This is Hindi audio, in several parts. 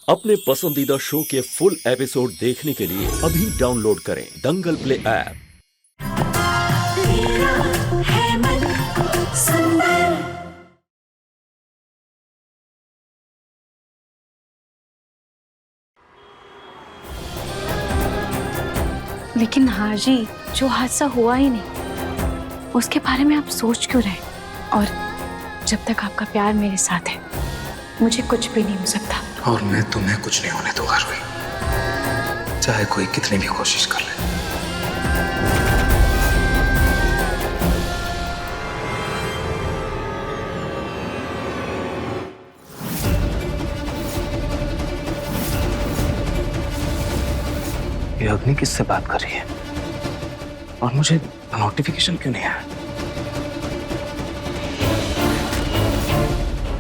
अपने पसंदीदा शो के फुल एपिसोड देखने के लिए अभी डाउनलोड करें दंगल प्ले ऐप। तेरा है मन सुंदर। लेकिन हाजी, जो हादसा हुआ ही नहीं उसके बारे में आप सोच क्यों रहे? और जब तक आपका प्यार मेरे साथ है मुझे कुछ भी नहीं हो सकता। और मैं तुम्हें कुछ नहीं होने दूंगा रूही, चाहे कोई कितनी भी कोशिश कर ले। ये अग्नि किससे बात कर रही है और मुझे नोटिफिकेशन क्यों नहीं आया?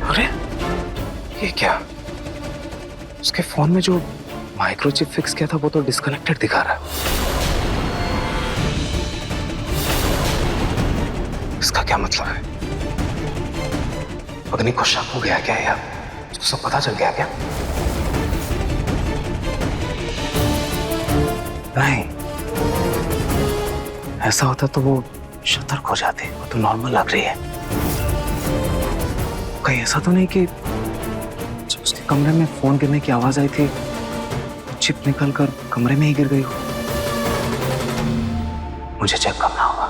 अरे ये क्या? उसके फोन में जो माइक्रोचिप फिक्स किया था वो तो डिस्कनेक्टेड दिखा रहा है। इसका क्या मतलब है? अग्नि को शक हो गया क्या या उसको सब पता चल गया क्या? नहीं, ऐसा होता तो वो सतर्क हो जाती। वो तो नॉर्मल लग रही है। कहीं ऐसा तो नहीं कि जब उसके कमरे में फोन गिरने की आवाज आई थी तो चिप निकलकर कमरे में ही गिर गई हो? मुझे चेक करना होगा।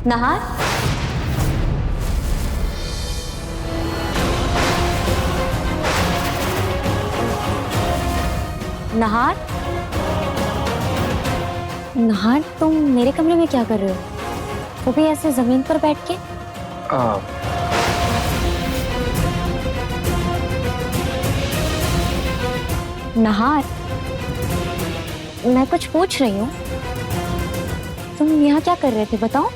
नहार, नहार, नहार, तुम मेरे कमरे में क्या कर रहे हो? वो भी ऐसे जमीन पर बैठ के? नहार, मैं कुछ पूछ रही हूँ। तुम यहाँ क्या कर रहे थे बताओ?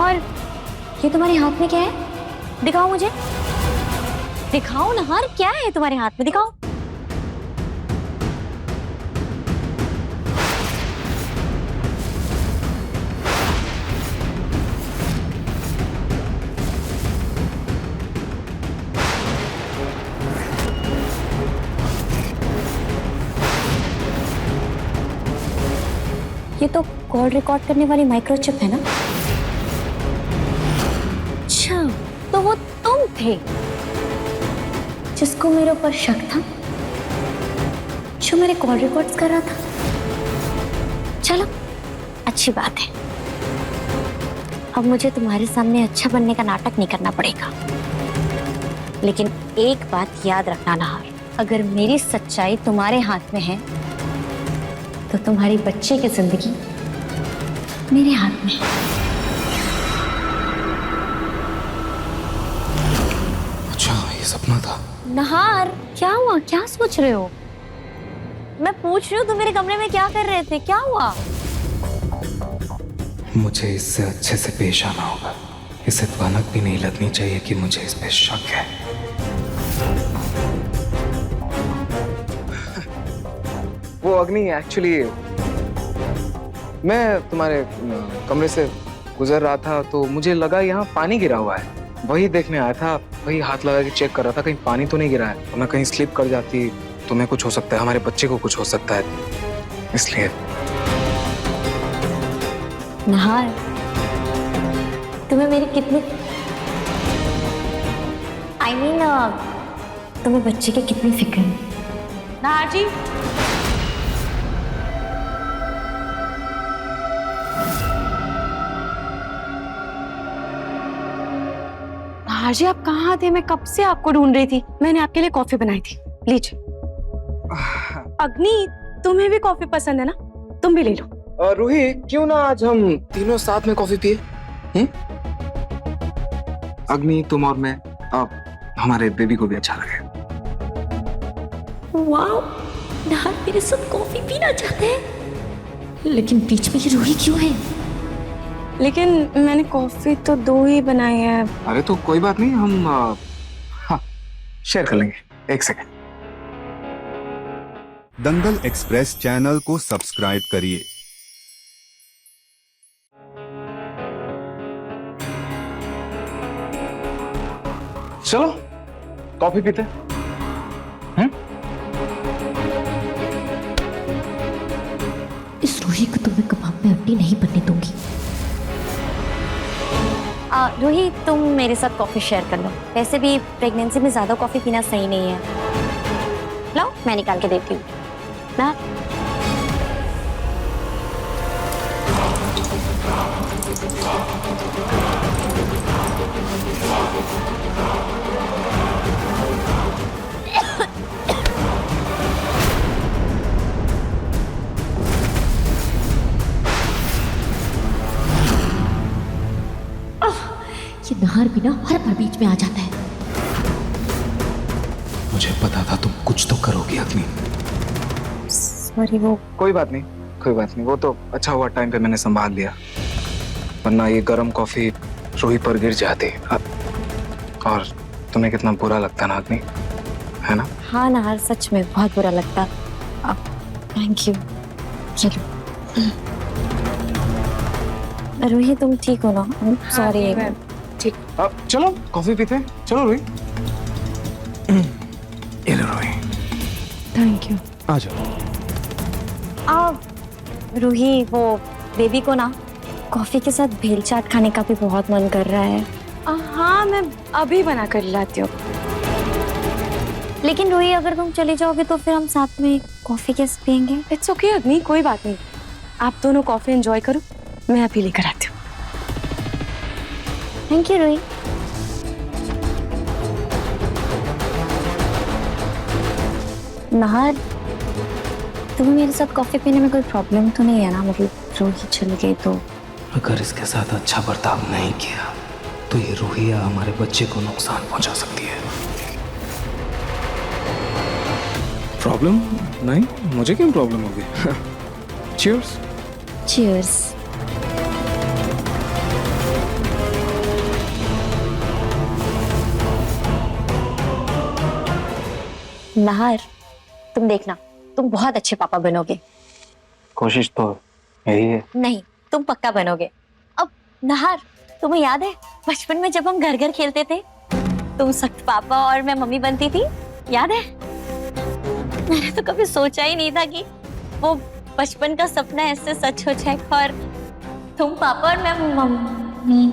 और ये तुम्हारे हाथ में क्या है? दिखाओ मुझे, दिखाओ नहार, क्या है तुम्हारे हाथ में? दिखाओ। ये तो कॉल रिकॉर्ड करने वाली माइक्रोचिप है ना? अच्छा, तो वो तुम थे जिसको मेरे ऊपर शक था, जो मेरे कॉल रिकॉर्ड्स कर रहा था। चलो, अच्छी बात है। अब मुझे तुम्हारे सामने अच्छा बनने का नाटक नहीं करना पड़ेगा। लेकिन एक बात याद रखना नहार, अगर मेरी सच्चाई तुम्हारे हाथ में है तो तुम्हारी बच्चे की जिंदगी मेरे हाथ में है। अच्छा, ये सपना था? नहार, क्या हुआ? क्या सोच रहे हो? मैं पूछ रही हूँ तुम मेरे कमरे में क्या कर रहे थे? क्या हुआ? मुझे इससे अच्छे से पेश आना होगा। इसे भनक भी नहीं लगनी चाहिए कि मुझे इस पे शक है। वो अग्नि, एक्चुअली मैं तुम्हारे कमरे से गुजर रहा था तो मुझे लगा यहाँ पानी गिरा हुआ है। वही देखने आया था, वही हाथ लगा के चेक कर रहा था कहीं पानी तो नहीं गिरा है। तो मैं कहीं स्लिप कर जाती, तुम्हें कुछ हो सकता है, हमारे बच्चे को कुछ हो सकता है, इसलिए। नहार, तुम्हें मेरी कितनी तुम्हें बच्चे की कितनी फिक्र है? नहार जी, हाजी आप कहाँ थे? मैं कब से आपको ढूंढ रही थी। मैंने आपके लिए कॉफी बनाई थी, लीजिए। अग्नि, तुम्हें भी कॉफी पसंद है ना? तुम भी ले लो। रूही, क्यों ना आज हम तीनों साथ में कॉफी पिए? अग्नि, तुम और मैं, अब हमारे बेबी को भी अच्छा लगे। वाओ, नहार मेरे साथ कॉफी पीना चाहते हैं, लेकिन बीच में ये रूही क्यों है? लेकिन मैंने कॉफी तो 2 ही बनाई है। अरे तो कोई बात नहीं, हम हाँ शेयर कर लेंगे। एक सेकंड। दंगल एक्सप्रेस चैनल को सब्सक्राइब करिए। चलो कॉफी पीते हैं। इस रूही को तो मैं कबाब में हड्डी नहीं बनने दूंगी। रूही, तुम मेरे साथ कॉफी शेयर कर लो। वैसे भी प्रेगनेंसी में ज्यादा कॉफी पीना सही नहीं है। लो, मैं निकाल के देती हूँ ना। ये नहार भी ना हर बार बीच में आ जाता है। मुझे पता था तुम कुछ तो करोगी अग्नि। सॉरी, वो कोई बात नहीं, कोई बात नहीं। वो तो अच्छा हुआ टाइम पे मैंने संभाल लिया, वरना ये गर्म कॉफी रूही पर गिर जाती। और तुम्हें कितना बुरा लगता ना अग्नि, है ना? हाँ नहार, सच में बहुत बुरा लगता। Thank you. चलो रूही, तुम ठीक हो ना? सॉरी। ठीक। अब चलो कॉफी पीते हैं। चलो रूही। ये लो रूही। Thank you. आ जाओ। रूही, वो बेबी को ना कॉफी के साथ भेल चाट खाने का भी बहुत मन कर रहा है। हाँ, मैं अभी बना कर लाती हूँ। लेकिन रूही, अगर तुम चली जाओगे तो फिर हम साथ में कॉफी कैसे पियेंगे? इट्स ओके अग्नि, कोई बात नहीं। आप दोनों कॉफी एंजॉय करो, मैं अभी लेकर आती हूँ। Thank you Roohi. नहार, तुम्हें मेरे साथ कॉफी पीने में कोई प्रॉब्लम तो नहीं है ना? मतलब रूही चल गई तो? अगर इसके साथ अच्छा बर्ताव नहीं किया तो ये रूही या हमारे बच्चे को नुकसान पहुंचा सकती है। प्रॉब्लम नहीं, मुझे क्यों प्रॉब्लम होगी? चीयर्स। चीयर्स। नहार, तुम देखना, तुम बहुत अच्छे पापा बनोगे। कोशिश तो यही है। नहीं, तुम पक्का बनोगे। अब नहार, तुम्हें याद है बचपन में जब हम घर घर खेलते थे, तुम सख्त पापा और मैं मम्मी बनती थी, याद है? मैंने तो कभी सोचा ही नहीं था कि वो बचपन का सपना ऐसे सच हो जाएगा और तुम पापा और मैं मम्मी।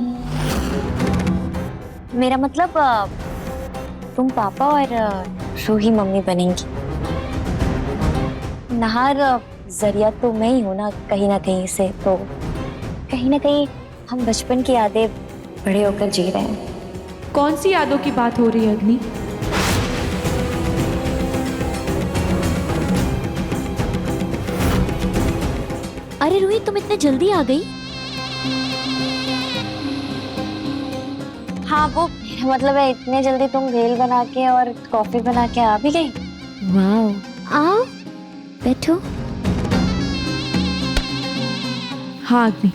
मेरा मतलब तुम पापा और रूही मम्मी बनेंगी। नहार, जरिया तो मैं ही हूं ना कहीं से, तो कहीं ना कहीं हम बचपन की यादें बड़े होकर जी रहे हैं। कौन सी यादों की बात हो रही है अग्नि? अरे रूही, तुम इतने जल्दी आ गई? हाँ, वो मेरा मतलब है इतने जल्दी तुम भेल बना के और कॉफी बना के आ भी गई। वाओ, आओ बैठो। हाँ अग्नि,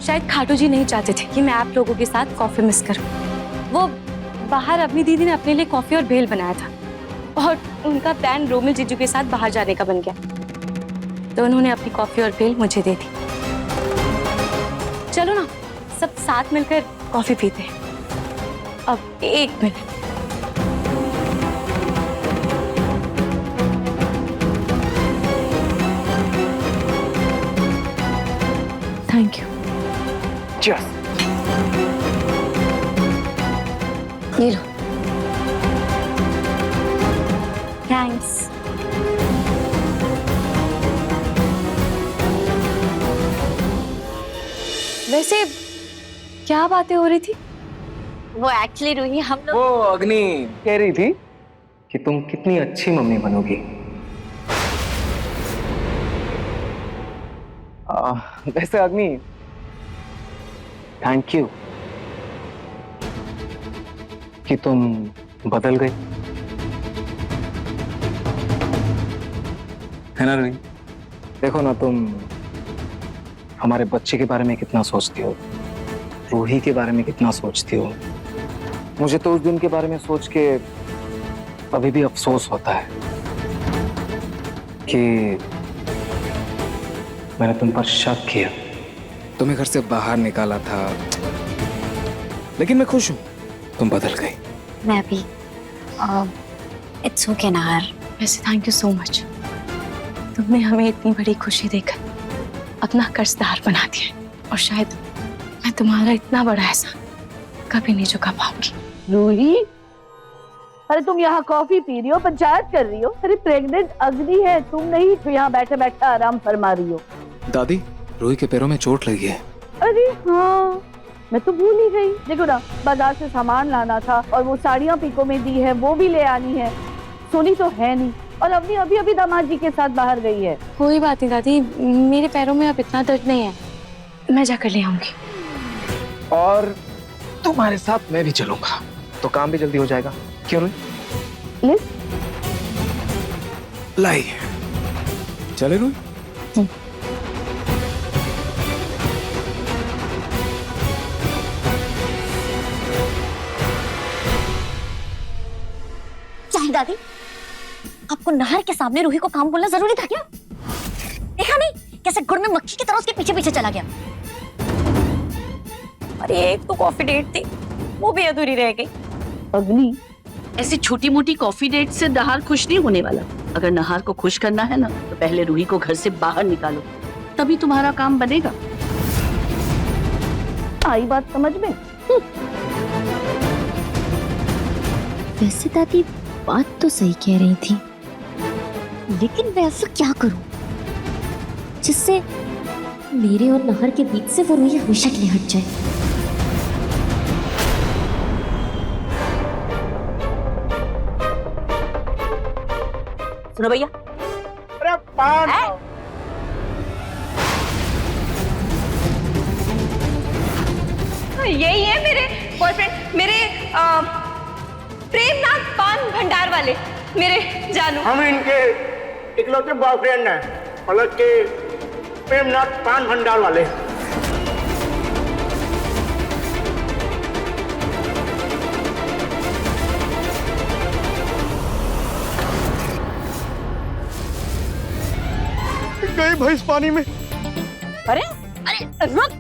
शायद खाटू जी नहीं चाहते थे कि मैं आप लोगों के साथ कॉफी मिस करूं। वो बाहर अपनी दीदी ने अपने लिए कॉफी और भेल बनाया था और उनका प्लान रोमिल जीजू के साथ बाहर जाने का बन गया, तो उन्होंने अपनी कॉफी और भेल मुझे दे दी। चलो ना, सब साथ मिलकर कॉफी पीते हैं। अब 1 मिनट। Thank you. Cheers. ये लो। थैंक्स। वैसे क्या बातें हो रही थी? वो एक्चुअली रूही हम लोग वो अग्नि कह रही थी कि तुम कितनी अच्छी मम्मी बनोगी। वैसे अग्नि, थैंक यू कि तुम बदल गई, है ना रूही? देखो ना, तुम हमारे बच्चे के बारे में कितना सोचती हो, रूही के बारे में कितना सोचती हो। मुझे तो उस दिन के बारे में सोच के अभी भी अफसोस होता है कि मैंने तुम पर शक किया, तुम्हें घर से बाहर निकाला था। लेकिन मैं खुश हूं, तुम बदल गई। मैं भी। It's okay Nahar. वैसे थैंक यू सो मच, तुमने हमें इतनी बड़ी खुशी देकर अपना कर्जदार बना दिया, और शायद मैं तुम्हारा इतना बड़ा एहसान कभी नहीं चुका पाऊंगी। रूही, अरे तुम यहाँ कॉफी पी रही हो, पंचायत कर रही हो। अरे प्रेग्नेंट अग्नि है, तुम नहीं जो यहाँ बैठे बैठे आराम फरमा रही हो। दादी, रूही के पैरों में चोट लगी है। अरे हाँ, मैं तो भूल ही गई। देखो ना, बाजार से सामान लाना था और वो साड़ियाँ पीको में दी है, वो भी ले आनी है। सुनी तो है नहीं, और अभी अभी अभी दामाद जी के साथ बाहर गई है। कोई बात नहीं दादी, मेरे पैरों में अब इतना दर्द नहीं है, मैं जाकर ले आऊंगी। और तुम्हारे साथ मैं भी चलूंगा, तो काम भी जल्दी हो जाएगा। क्यों रूही? लाई चले रूही? चाहे दादी, आपको नाहर के सामने रूही को काम बोलना जरूरी था क्या? देखा नहीं कैसे गुड़ में मक्खी की तरह उसके पीछे पीछे चला गया। अरे एक तो कॉफी डेट थी, वो भी अधूरी रह गई। अग्नि, ऐसी छोटी मोटी कॉफी डेट से नहार खुश नहीं होने वाला। अगर नहार को खुश करना है ना, तो पहले रूही को घर से बाहर निकालो, तभी तुम्हारा काम बनेगा। आई बात समझ में? वैसे दादी बात तो सही कह रही थी, लेकिन मैं ऐसा क्या करूं जिससे मेरे और नाहर के बीच से वो रूही हमेशा के लिए हट जाए। सुनो भैया, अरे पान यही है मेरे बॉयफ्रेंड, मेरे प्रेमनाथ पान भंडार वाले, मेरे जानू। हम इनके इकलौते बॉयफ्रेंड हैं, मतलब के प्रेमनाथ पान भंडार वाले। गई भैंस पानी में। अरे अरे रुक,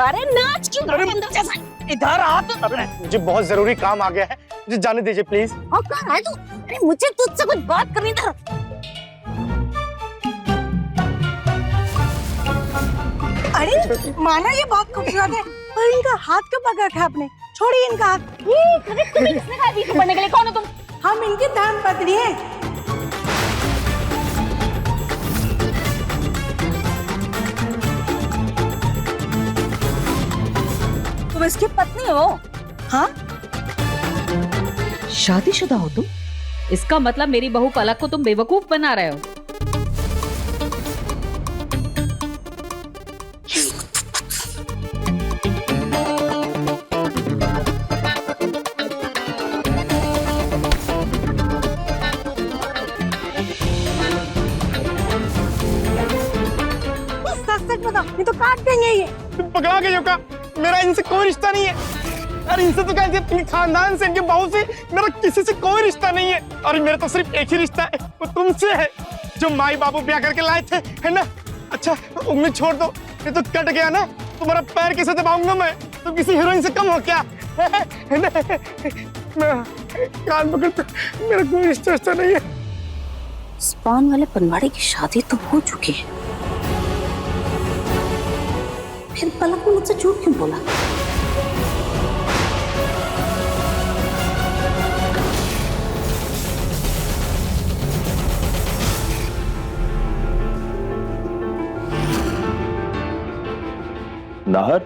अरे नाच क्यों रहा है अंदर जैसा? इधर आ तो। मुझे बहुत जरूरी काम आ गया है, मुझे जाने दीजिए प्लीज। और कहाँ है तू? अरे मुझे तुझसे कुछ बात करनी था। अरे माना ये बहुत खूबसूरत है, पर इनका हाथ क्यों पकड़ रखा है आपने? छोड़िए इनका हाथ। तुम्हें किसने कहा बीच में पढ़ने के लिए? कौन हो तुम? हम इनके धर्म पत्नी हैं। तुम इसकी पत्नी हो? हाँ, शादीशुदा हो तुम? इसका मतलब मेरी बहू पलक को तुम बेवकूफ बना रहे हो। सच बताओ, ये तो काट देंगे ये। पकड़ा गई का, मेरा इनसे कोई रिश्ता नहीं है। अरे इनसे तो कहते हैं खानदान से, इनके बहू से मेरा किसी से कोई रिश्ता नहीं है। अरे मेरा तो सिर्फ एक ही रिश्ता है, वो तुमसे है, जो माई बाबू ब्याह करके लाए थे, है ना? अच्छा उम्मीद छोड़ दो, ये तो कट गया ना, तुम्हारा पैर कैसे दबाऊंगा मैं? तुम किसी हीरोइन से कम हो क्या? है ना? मैं कान पकड़ता, मेरा कोई रिश्ता नहीं है। स्पान वाले पनवाड़ी की शादी तो हो चुकी है, फिर पलक ने मुझसे झूठ क्यों बोला? नाहर,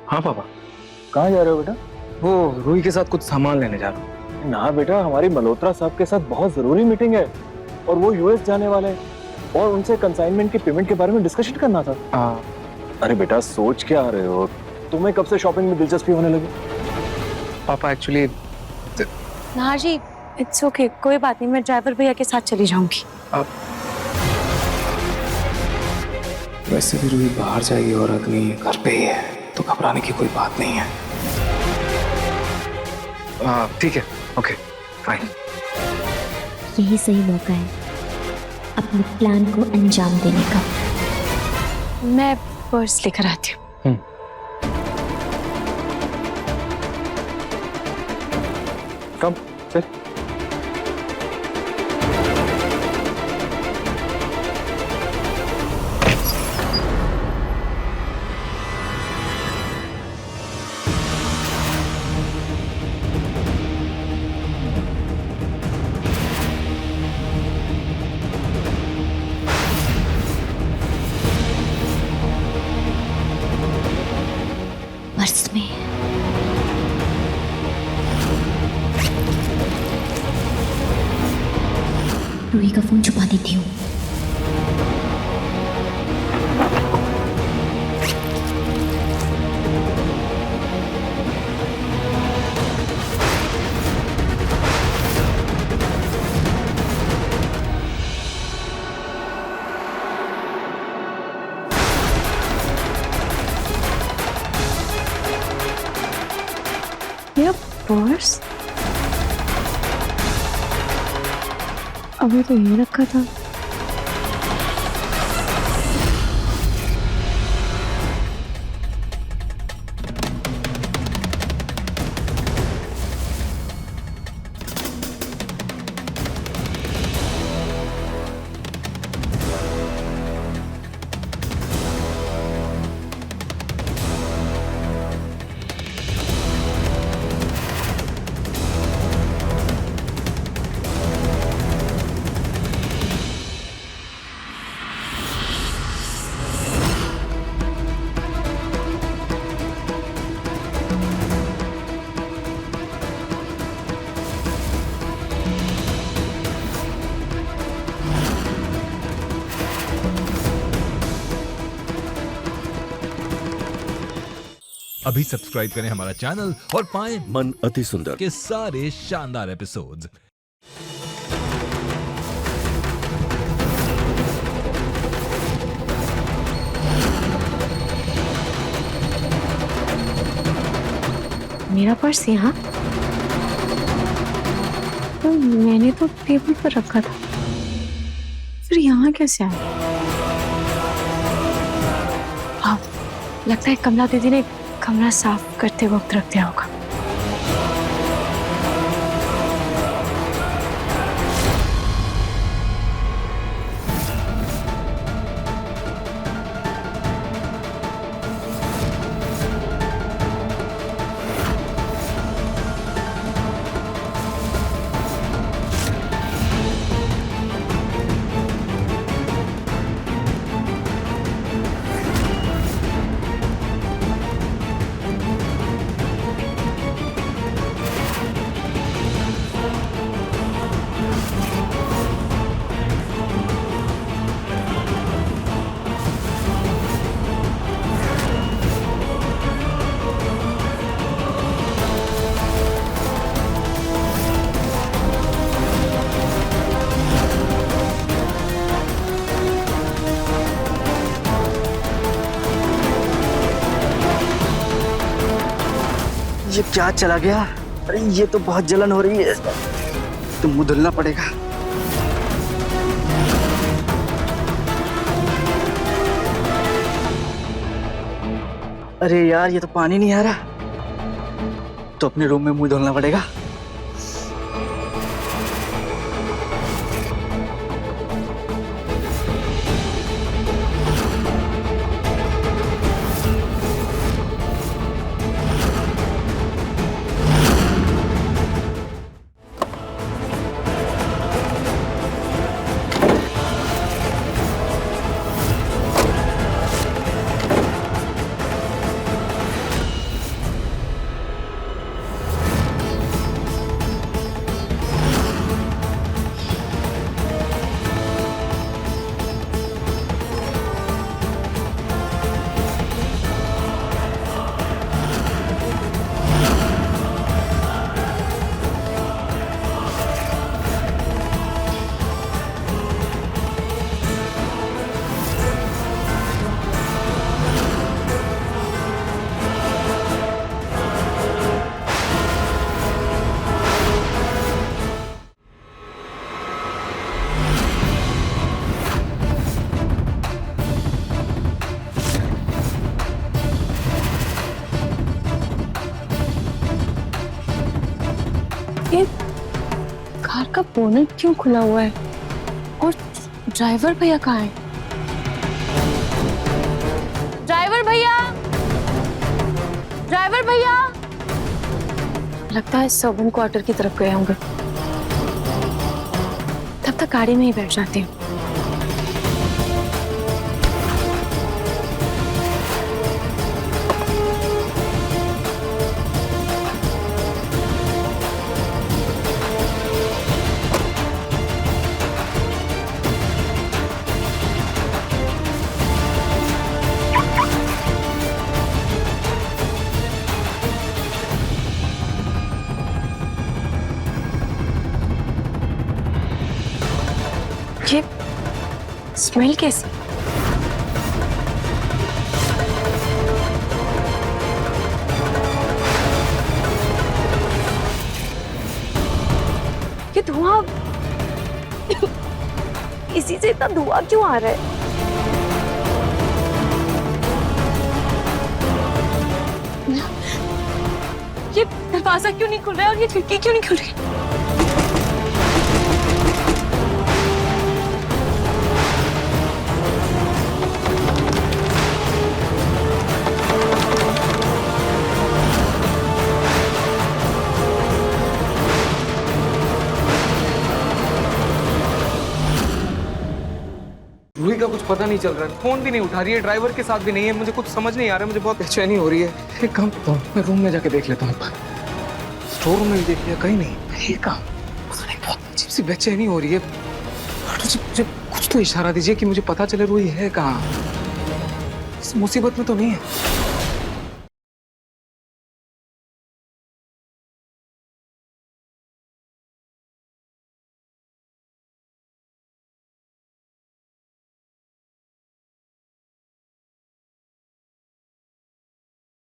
हाँ पापा। कहाँ जा रहे हो बेटा? वो रूही के साथ कुछ सामान लेने जा रहा हूँ। ना बेटा, हमारी मल्होत्रा साहब के साथ बहुत जरूरी मीटिंग है और वो यूएस जाने वाले हैं और उनसे कंसाइनमेंट की पेमेंट के बारे में डिस्कशन करना था। अरे बेटा, सोच क्या आ रहे हो? तुम्हें कब से शॉपिंग में दिलचस्पी होने लगी? पापा actually Nahar ji, it's okay, कोई बात नहीं, मैं ड्राइवर भैया के साथ चली जाऊंगी। वैसे भी रूही बाहर जाएगी और अग्नि घर पे ही है, तो घबराने की कोई बात नहीं है। ठीक है, ओके फाइन। यही सही मौका है अपने प्लान को अंजाम देने का। मैं पर्स लेकर आती हूँ। कम फिर पर्स में रूही का फोन छुपा देती हूँ। मेरा पर्स अभी तो यही रखा था। अभी सब्सक्राइब करें हमारा चैनल और पाएं मन अति सुंदर के सारे शानदार एपिसोड्स। मेरा पर्स यहाँ, तो मैंने तो टेबल पर रखा था, फिर यहाँ कैसे आया? हाँ, लगता है कमला दीदी ने कमरा साफ करते वक्त रख दिया होगा। ये क्या चला गया? अरे ये तो बहुत जलन हो रही है, तो मुंह धुलना पड़ेगा। अरे यार, ये तो पानी नहीं आ रहा, तो अपने रूम में मुंह धुलना पड़ेगा। ये कार का बोनट क्यों खुला हुआ है और ड्राइवर भैया कहाँ है? ड्राइवर भैया, ड्राइवर भैया। लगता है सर्वेंट क्वार्टर की तरफ गए होंगे। तब तक गाड़ी में ही बैठ जाती हूँ। ये स्मेल कैसी? ये धुआं इसी से इतना धुआं क्यों आ रहा है? ये दरवाजा क्यों नहीं खुल रहा है और ये खिड़की क्यों नहीं खुल रही? रूही का कुछ पता नहीं चल रहा है, फोन भी नहीं उठा रही है, ड्राइवर के साथ भी नहीं है, मुझे कुछ समझ नहीं आ रहा है, मुझे बहुत बेचैनी हो रही है। एक काम करता हूँ, मैं रूम में जाके देख लेता हूँ, स्टोर रूम में भी देख लिया, कहीं नहीं। ये काम बहुत अजीब सी बेचैनी हो रही है। मुझे कुछ तो इशारा दीजिए कि मुझे पता चले रूही है कहाँ, इस मुसीबत में तो नहीं है।